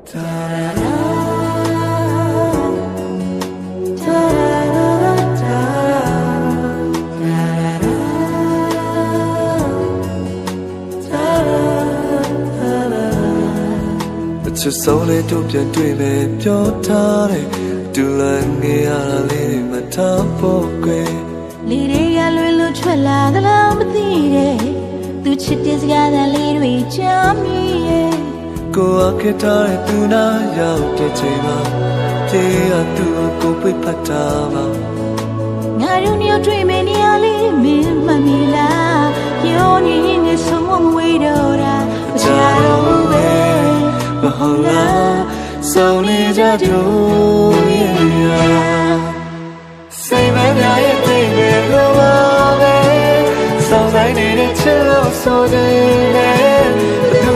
ချစ်ဆုံးလေးတို့ပြန်တွေ့မယ်ပြောထားတယ်တူလန်းငယ်ရတာလေးတွေမထားဖို့ကွယ်လေတွေကလွယ်လွယ်ထွက်လာသလားမသိတဲ့သူချစ်တဲ့စကားသံလေးတွေကြားမိရဲ့ကိုယ်အခက်ထားတဲ့သူနာရောက်တဲ့ချိန်မှာပြေးရသူကိုပြတ်ဖတ်တာပါငါတို့ညတွေ့မယ်နေရာလေးမင်းမမီလားပြောနေရင်နဲ့ဆုံးမဝေးတော့တာမချတော့ဘူးပဲမဟုတ်လားဆုံးနေကြတို့ရဲ့စိတ်မများရဲ့သိနေလို့ပါပဲစောင့်ဆိုင်နေတဲ့ချစ်လို့ဆိုတယ်ဘသူ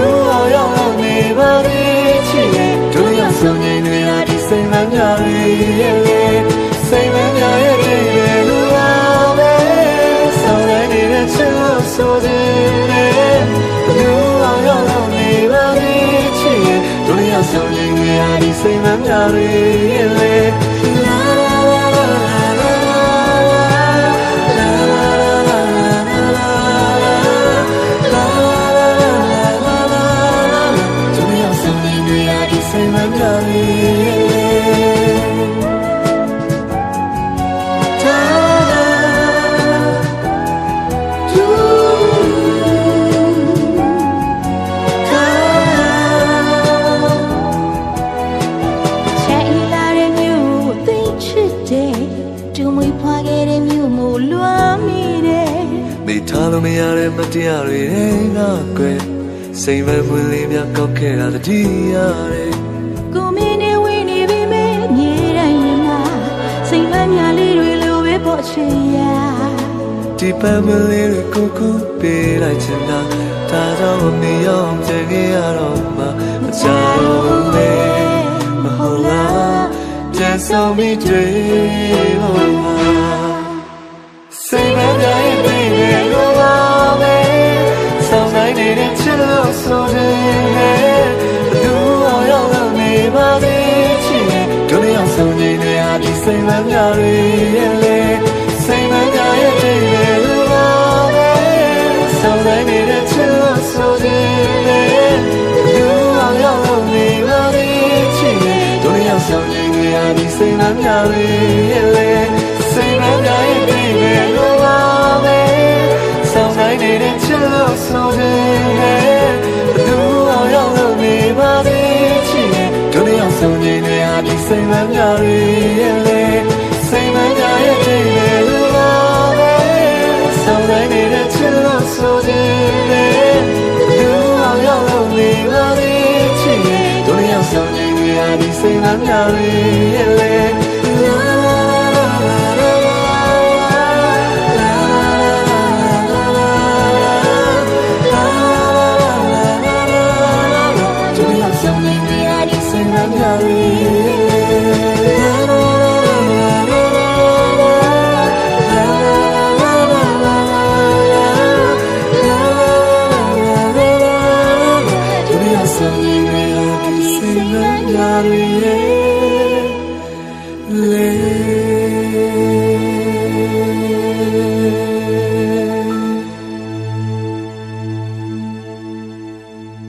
ရောက်နေပါလိမ့်ချစ်ရဲ့တို့ရဆုံးနေနေရဒီစိတ်မများရဲ့စိတ်မများရဲ့သိနေလို့ပါပဲစောင့်ဆိုင်နေတဲ့ချစ်လို့ဆိုတယ်ဘသူရောက်နေပါလိမ့်ချစ်ရဲ့တို့ရဆုံးနေနေရဒီစိတ်မများရဲ့မိထားလို့မရတဲ့မတရားတွေငါကွယ်စိတ်မပွင့်လေးများကောက်ခဲ့တာတတိရတယ်ကိုမင်းနေဝင်းနေပြီမဲမြေတိုင်းမှာစိတ်မများလေးတွေလိုပဲပေါ်ချင်ရဒီပန်းမလေးတွေကိုကူပေးလိုက်ချင်တာဒါကြောင့်မရောကြင်ခဲ့ရတော့မှမချတော့ပဲမဟုတ်လားပြန်ဆောင်ပြီးတွေ့ဖို့မှာစိတ်မများရဲ့နေတဲ့ချစ်လို့ဆိုတယ်ဘသူရောက်နေပါလိမ့်ချစ်တို့ရောက်ဆုံးနေနေဟာဒီစိတ်မများရဲ့လေစိတ်မများရဲ့တည်းရဲ့လို့ပါပဲဆောင်နေတဲ့ချစ်လို့ဆိုတယ်ဘသူရောက်နေပါလိမ့်ချစ်တို့ရောက်ဆုံးနေနေဟာဒီစိတ်မများရဲ့လေစိတ်မများရဲ့တည်းရဲ့လို့ပါပဲဆောင်နေတဲ့ချစ်လို့ဆိုတယ်စိတ်မများရဲ့လေစိတ်မများရဲ့တည်းရဲ့လို့ပါပဲဆောင်းတိုင်းနေတဲ့ချစ်လို့ဆိုတယ်သူရောက်နေပါလိမ့်ချစ်တို့ရောက်ဆောင်နေရဒီစိတ်မများရဲ့လေတို့ရောက်ဆောင်နေရဒီစိတ်မများ